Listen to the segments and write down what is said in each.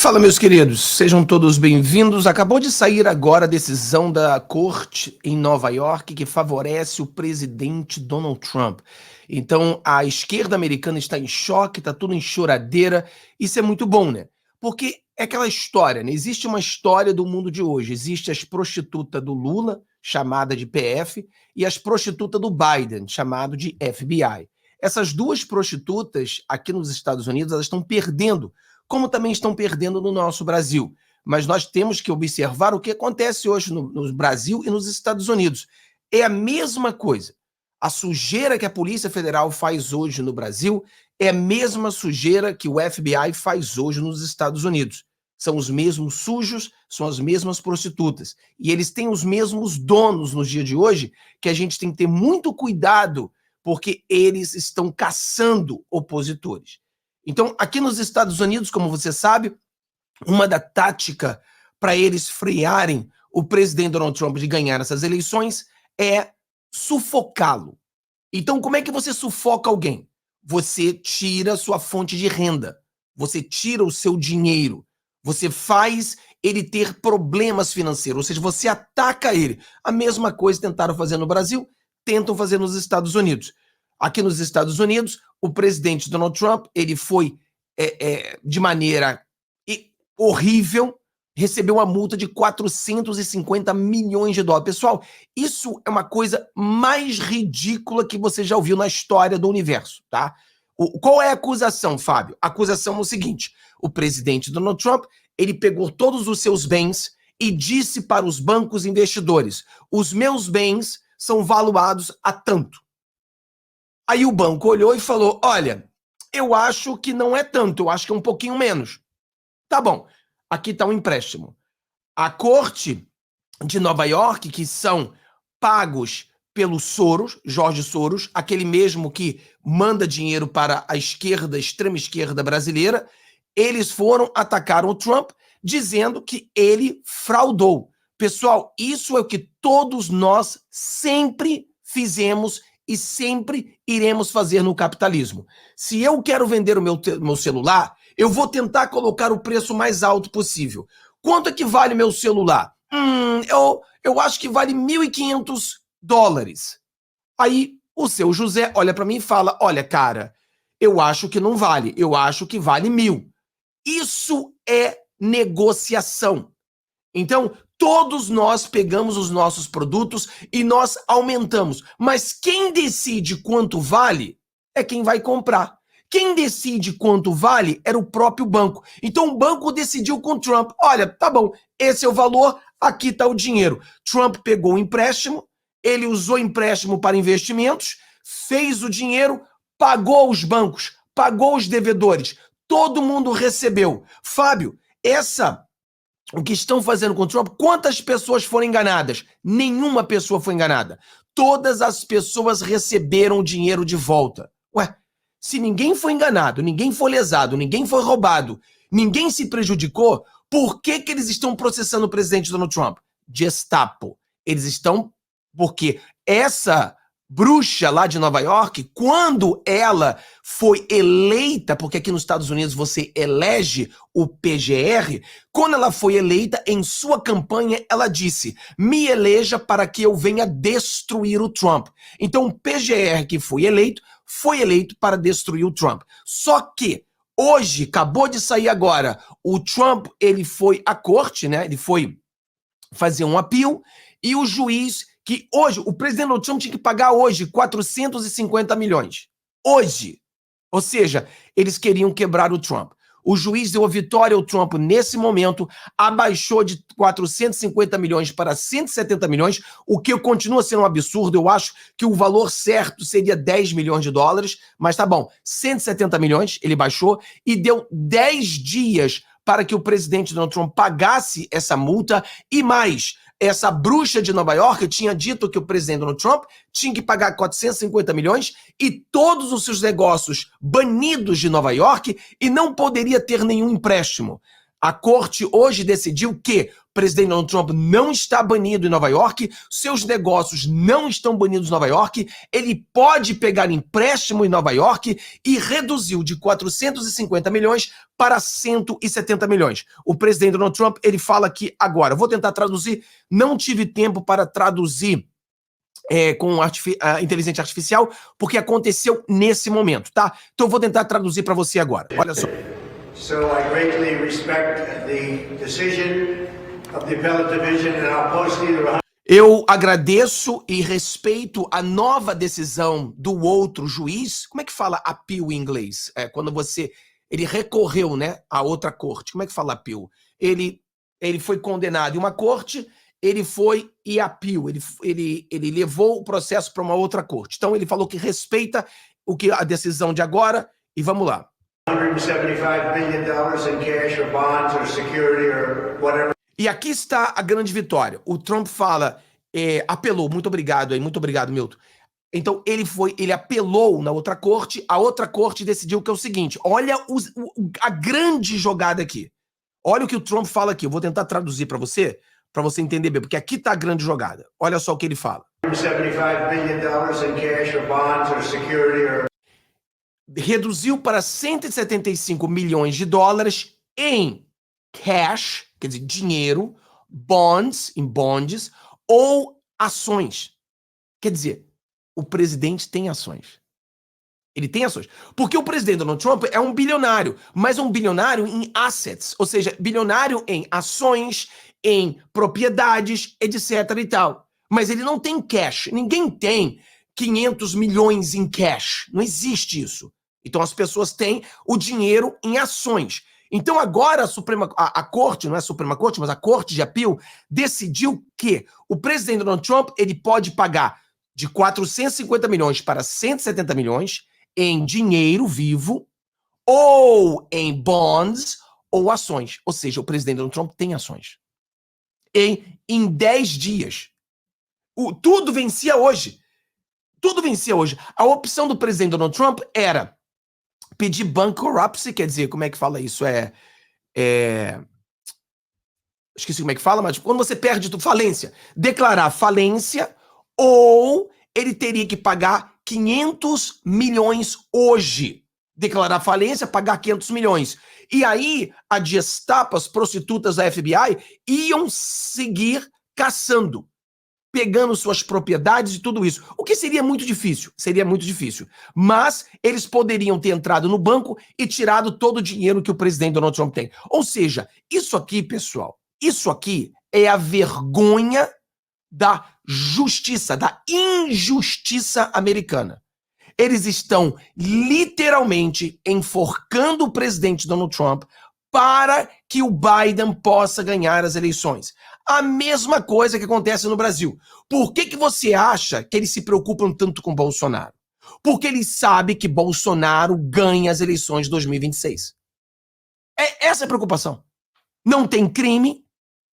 Fala, meus queridos, sejam todos bem-vindos. Acabou de sair agora a decisão da corte em Nova York que favorece o presidente Donald Trump. Então, a esquerda americana está em choque, está tudo em choradeira. Isso é muito bom, né? Porque é aquela história, né? Existe uma história do mundo de hoje. Existe as prostitutas do Lula, chamada de PF, e as prostitutas do Biden, chamado de FBI. Essas duas prostitutas, aqui nos Estados Unidos, elas estão perdendo, como também estão perdendo no nosso Brasil. Mas nós temos que observar o que acontece hoje no Brasil e nos Estados Unidos. É a mesma coisa. A sujeira que a Polícia Federal faz hoje no Brasil é a mesma sujeira que o FBI faz hoje nos Estados Unidos. São os mesmos sujos, são as mesmas prostitutas. E eles têm os mesmos donos nos dias de hoje, que a gente tem que ter muito cuidado, porque eles estão caçando opositores. Então, aqui nos Estados Unidos, como você sabe, uma da tática para eles frearem o presidente Donald Trump de ganhar essas eleições é sufocá-lo. Então, como é que você sufoca alguém? Você tira sua fonte de renda, você tira o seu dinheiro, você faz ele ter problemas financeiros, ou seja, você ataca ele. A mesma coisa tentaram fazer no Brasil, tentam fazer nos Estados Unidos. Aqui nos Estados Unidos, o presidente Donald Trump, ele foi de maneira horrível, recebeu uma multa de 450 milhões de dólares. Pessoal, isso é uma coisa mais ridícula que você já ouviu na história do universo, tá? Qual é a acusação, Fábio? A acusação é o seguinte: o presidente Donald Trump, ele pegou todos os seus bens e disse para os bancos investidores: os meus bens são valuados a tanto. Aí o banco olhou e falou: olha, eu acho que não é tanto, eu acho que é um pouquinho menos. Tá bom, aqui está um empréstimo. A corte de Nova York, que são pagos pelo Soros, Jorge Soros, aquele mesmo que manda dinheiro para a esquerda, extrema esquerda brasileira, eles foram atacar o Trump dizendo que ele fraudou. Pessoal, isso é o que todos nós sempre fizemos e sempre iremos fazer no capitalismo. Se eu quero vender o meu celular, eu vou tentar colocar o preço mais alto possível. Quanto é que vale meu celular? Eu acho que vale $1.500. Aí o seu José olha para mim e fala: olha, cara, eu acho que não vale, eu acho que vale 1.000. Isso é negociação. Então, todos nós pegamos os nossos produtos e nós aumentamos. Mas quem decide quanto vale é quem vai comprar. Quem decide quanto vale era o próprio banco. Então o banco decidiu com Trump: olha, tá bom, esse é o valor, aqui está o dinheiro. Trump pegou o empréstimo, ele usou o empréstimo para investimentos, fez o dinheiro, pagou os bancos, pagou os devedores, todo mundo recebeu. Fábio, o que estão fazendo com o Trump, quantas pessoas foram enganadas? Nenhuma pessoa foi enganada. Todas as pessoas receberam o dinheiro de volta. Ué, se ninguém foi enganado, ninguém foi lesado, ninguém foi roubado, ninguém se prejudicou, por que eles estão processando o presidente Donald Trump? Gestapo. Eles estão porque essa bruxa lá de Nova York, quando ela foi eleita, porque aqui nos Estados Unidos você elege o PGR, quando ela foi eleita, em sua campanha, ela disse: me eleja para que eu venha destruir o Trump. Então o PGR que foi eleito para destruir o Trump. Só que hoje, acabou de sair agora, o Trump, ele foi à corte, né? Ele foi fazer um apelo e o juiz que hoje, o presidente Donald Trump tinha que pagar hoje 450 milhões. Hoje. Ou seja, eles queriam quebrar o Trump. O juiz deu a vitória ao Trump nesse momento, abaixou de 450 milhões para 170 milhões, o que continua sendo um absurdo. Eu acho que o valor certo seria 10 milhões de dólares, mas tá bom, 170 milhões ele baixou e deu 10 dias para que o presidente Donald Trump pagasse essa multa e mais. Essa bruxa de Nova York tinha dito que o presidente Donald Trump tinha que pagar 450 milhões e todos os seus negócios banidos de Nova York e não poderia ter nenhum empréstimo. A corte hoje decidiu que o presidente Donald Trump não está banido em Nova York, seus negócios não estão banidos em Nova York, ele pode pegar empréstimo em Nova York e reduziu de 450 milhões para 170 milhões. O presidente Donald Trump, ele fala aqui agora. Vou tentar traduzir, não tive tempo para traduzir com a inteligência artificial, porque aconteceu nesse momento, tá? Então eu vou tentar traduzir para você agora. Olha só. So I greatly respect the decision of the appellate division and I'll post either. Eu agradeço e respeito a nova decisão do outro juiz. Como é que fala appeal em inglês? Quando ele recorreu, né, a outra corte. Como é que fala appeal? Ele foi condenado em uma corte, ele foi e appeal. Ele levou o processo para uma outra corte. Então ele falou que respeita a decisão de agora e vamos lá. $175 billion in cash or bonds or security or whatever. E aqui está a grande vitória. O Trump fala, apelou, muito obrigado, Milton. Então ele apelou na outra corte, a outra corte decidiu que é o seguinte, olha a grande jogada aqui. Olha o que o Trump fala aqui, eu vou tentar traduzir para você entender bem, porque aqui está a grande jogada. Olha só o que ele fala. $175 billion in cash or bonds or security or reduziu para 175 milhões de dólares em cash, quer dizer, dinheiro, bonds, em bonds, ou ações. Quer dizer, o presidente tem ações. Ele tem ações. Porque o presidente Donald Trump é um bilionário, mas um bilionário em assets, ou seja, bilionário em ações, em propriedades, etc e tal. Mas ele não tem cash. Ninguém tem 500 milhões em cash. Não existe isso. Então as pessoas têm o dinheiro em ações. Então agora a corte, não é a Suprema Corte, mas a Corte de Appeal decidiu que o presidente Donald Trump ele pode pagar de 450 milhões para 170 milhões em dinheiro vivo ou em bonds ou ações. Ou seja, o presidente Donald Trump tem ações. Em 10 dias. Tudo vencia hoje. Tudo vencia hoje. A opção do presidente Donald Trump era pedir bankruptcy, quer dizer, como é que fala isso? Esqueci como é que fala, mas quando você perde falência, declarar falência, ou ele teria que pagar 500 milhões hoje. Declarar falência, pagar 500 milhões. E aí, a Gestapo, as prostitutas da FBI, iam seguir caçando, pegando suas propriedades e tudo isso. O que seria muito difícil. Mas eles poderiam ter entrado no banco e tirado todo o dinheiro que o presidente Donald Trump tem. Ou seja, isso aqui, pessoal, isso aqui é a vergonha da justiça, da injustiça americana. Eles estão literalmente enforcando o presidente Donald Trump para que o Biden possa ganhar as eleições. A mesma coisa que acontece no Brasil. Por que você acha que eles se preocupam tanto com Bolsonaro? Porque eles sabem que Bolsonaro ganha as eleições de 2026. Essa é a preocupação. Não tem crime,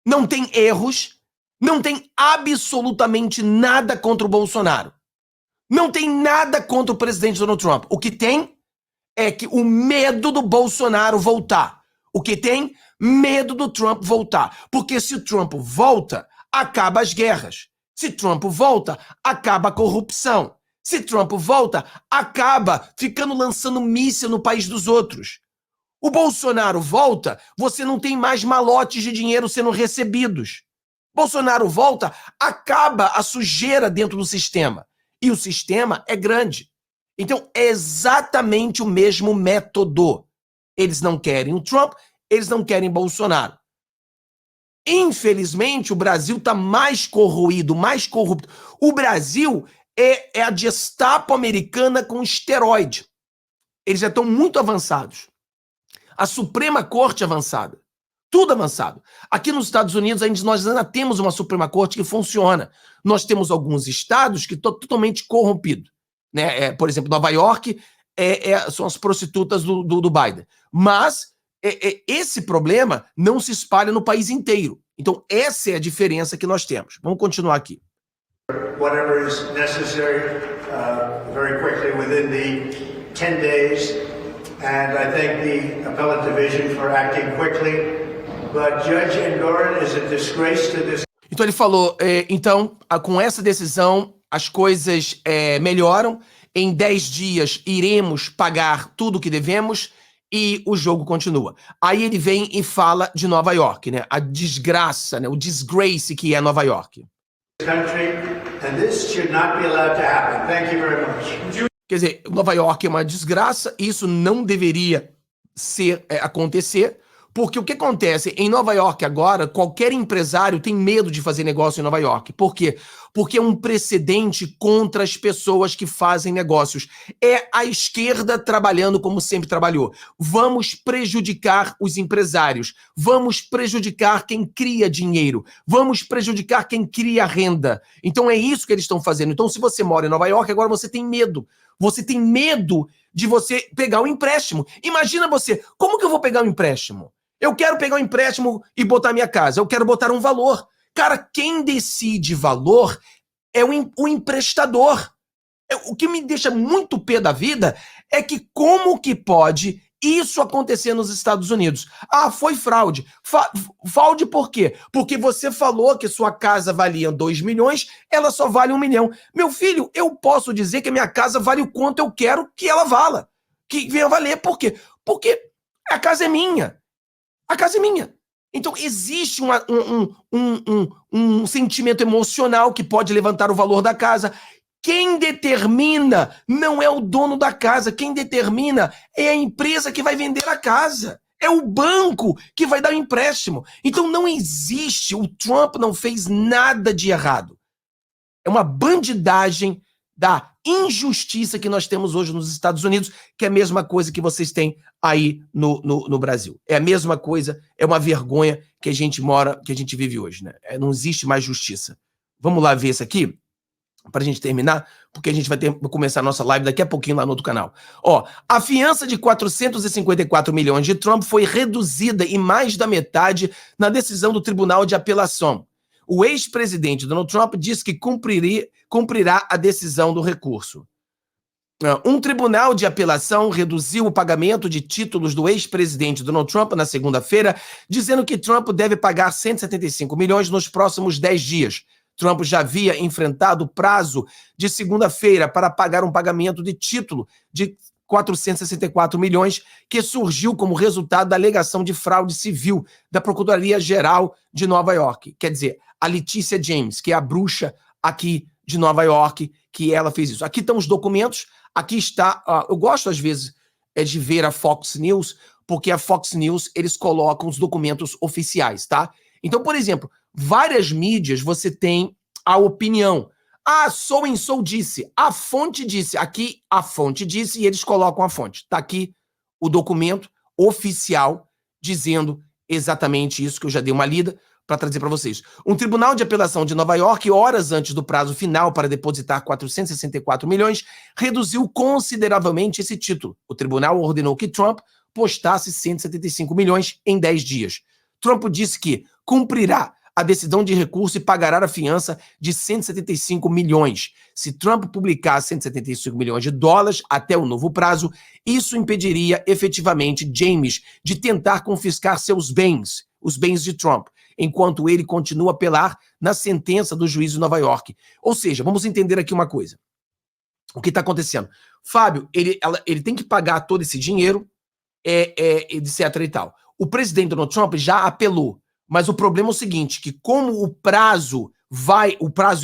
não tem erros, não tem absolutamente nada contra o Bolsonaro. Não tem nada contra o presidente Donald Trump. O que tem é que o medo do Bolsonaro voltar. O que tem? Medo do Trump voltar. Porque se o Trump volta, acaba as guerras. Se Trump volta, acaba a corrupção. Se Trump volta, acaba ficando lançando míssil no país dos outros. O Bolsonaro volta, você não tem mais malotes de dinheiro sendo recebidos. Bolsonaro volta, acaba a sujeira dentro do sistema. E o sistema é grande. Então, é exatamente o mesmo método. Eles não querem o Trump, eles não querem Bolsonaro. Infelizmente, o Brasil está mais corroído, mais corrupto. O Brasil é a Gestapo americana com esteroide. Eles já estão muito avançados. A Suprema Corte avançada. Tudo avançado. Aqui nos Estados Unidos, nós ainda temos uma Suprema Corte que funciona. Nós temos alguns estados que estão totalmente corrompidos. Né? Por exemplo, Nova York são as prostitutas do Biden. Mas esse problema não se espalha no país inteiro. Então, essa é a diferença que nós temos. Vamos continuar aqui. Whatever is necessary, very quickly within the 10 days. And I thank the appellate division for acting quickly. but Judge Engoron is a disgrace to this. Então ele falou, então, com essa decisão, as coisas melhoram. Em 10 dias iremos pagar tudo o que devemos e o jogo continua. Aí ele vem e fala de Nova York, né? A desgraça, né? O disgrace que é Nova York. Country, and this should not be allowed to happen. Thank you very much. Quer dizer, Nova York é uma desgraça, isso não deveria acontecer, porque o que acontece em Nova York agora, qualquer empresário tem medo de fazer negócio em Nova York. Por quê? Porque é um precedente contra as pessoas que fazem negócios. É a esquerda trabalhando como sempre trabalhou. Vamos prejudicar os empresários, vamos prejudicar quem cria dinheiro, vamos prejudicar quem cria renda. Então é isso que eles estão fazendo. Então se você mora em Nova York, agora você tem medo. Você tem medo de você pegar um empréstimo. Imagina você, como que eu vou pegar um empréstimo? Eu quero pegar um empréstimo e botar minha casa. Eu quero botar um valor. Cara, quem decide valor é o emprestador. O que me deixa muito pé da vida é que como que pode isso acontecer nos Estados Unidos? Ah, foi fraude. Fraude por quê? Porque você falou que sua casa valia 2 milhões, ela só vale 1 milhão. Meu filho, eu posso dizer que a minha casa vale o quanto eu quero que ela vala. Que venha valer. Por quê? Porque a casa é minha. A casa é minha. Então, existe um sentimento emocional que pode levantar o valor da casa. Quem determina não é o dono da casa. Quem determina é a empresa que vai vender a casa. É o banco que vai dar o empréstimo. Então, não existe. O Trump não fez nada de errado. É uma bandidagem da injustiça que nós temos hoje nos Estados Unidos, que é a mesma coisa que vocês têm aí no Brasil. É a mesma coisa, é uma vergonha que a gente vive hoje, né? Não existe mais justiça. Vamos lá ver isso aqui, para a gente terminar, porque a gente vai começar a nossa live daqui a pouquinho lá no outro canal. Ó, a fiança de 454 milhões de Trump foi reduzida em mais da metade na decisão do Tribunal de Apelação. O ex-presidente Donald Trump disse que cumprirá a decisão do recurso. Um tribunal de apelação reduziu o pagamento de títulos do ex-presidente Donald Trump na segunda-feira, dizendo que Trump deve pagar 175 milhões nos próximos 10 dias. Trump já havia enfrentado o prazo de segunda-feira para pagar um pagamento de título de 464 milhões, que surgiu como resultado da alegação de fraude civil da Procuradoria-Geral de Nova York. Quer dizer, a Leticia James, que é a bruxa aqui de Nova York, que ela fez isso. Aqui estão os documentos, aqui está... eu gosto, às vezes, de ver a Fox News, porque a Fox News, eles colocam os documentos oficiais, tá? Então, por exemplo, várias mídias você tem a opinião. Ah, so and so disse, a fonte disse. Aqui, a fonte disse e eles colocam a fonte. Tá aqui o documento oficial dizendo exatamente isso, que eu já dei uma lida para trazer para vocês. Um tribunal de apelação de Nova York, horas antes do prazo final para depositar 464 milhões, reduziu consideravelmente esse título. O tribunal ordenou que Trump postasse 175 milhões em 10 dias. Trump disse que cumprirá a decisão de recurso e pagará a fiança de 175 milhões. Se Trump publicar 175 milhões de dólares até o novo prazo, isso impediria efetivamente James de tentar confiscar seus bens, os bens de Trump, enquanto ele continua a apelar na sentença do juiz de Nova York. Ou seja, vamos entender aqui uma coisa. O que está acontecendo? Fábio, ele tem que pagar todo esse dinheiro, etc e tal. O presidente Donald Trump já apelou. Mas o problema é o seguinte, que como o prazo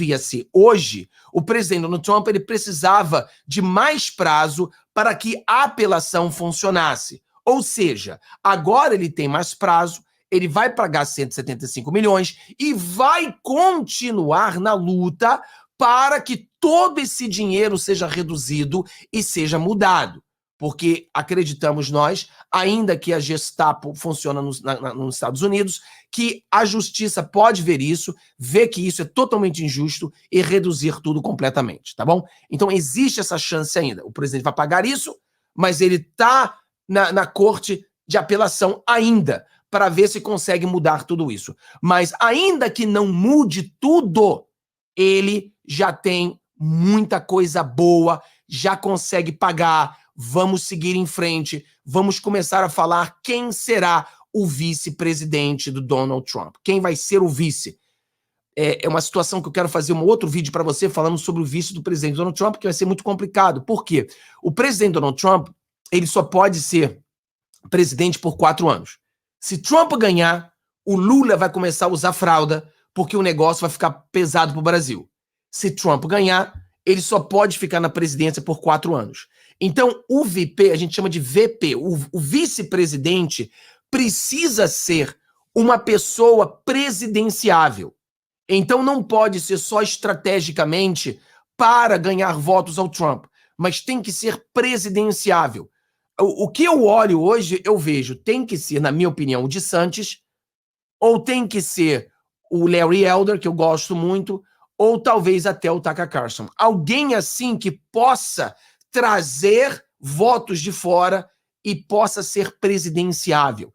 ia ser hoje, o presidente Donald Trump ele precisava de mais prazo para que a apelação funcionasse. Ou seja, agora ele tem mais prazo, ele vai pagar 175 milhões e vai continuar na luta para que todo esse dinheiro seja reduzido e seja mudado. Porque acreditamos nós, ainda que a Gestapo funciona nos Estados Unidos, que a justiça pode ver isso, ver que isso é totalmente injusto e reduzir tudo completamente, tá bom? Então existe essa chance ainda. O presidente vai pagar isso, mas ele está na corte de apelação ainda, para ver se consegue mudar tudo isso. Mas ainda que não mude tudo, ele já tem muita coisa boa, já consegue pagar. Vamos seguir em frente, vamos começar a falar quem será o vice-presidente do Donald Trump. Quem vai ser o vice? É uma situação que eu quero fazer um outro vídeo para você falando sobre o vice do presidente Donald Trump, que vai ser muito complicado. Por quê? O presidente Donald Trump, ele só pode ser presidente por 4 anos. Se Trump ganhar, o Lula vai começar a usar fralda, porque o negócio vai ficar pesado para o Brasil. Se Trump ganhar, ele só pode ficar na presidência por 4 anos. Então, o VP, a gente chama de VP, o vice-presidente precisa ser uma pessoa presidenciável. Então, não pode ser só estrategicamente para ganhar votos ao Trump, mas tem que ser presidenciável. O que eu olho hoje, eu vejo, tem que ser, na minha opinião, o DeSantis, ou tem que ser o Larry Elder, que eu gosto muito, ou talvez até o Tucker Carlson. Alguém assim que possa trazer votos de fora e possa ser presidenciável.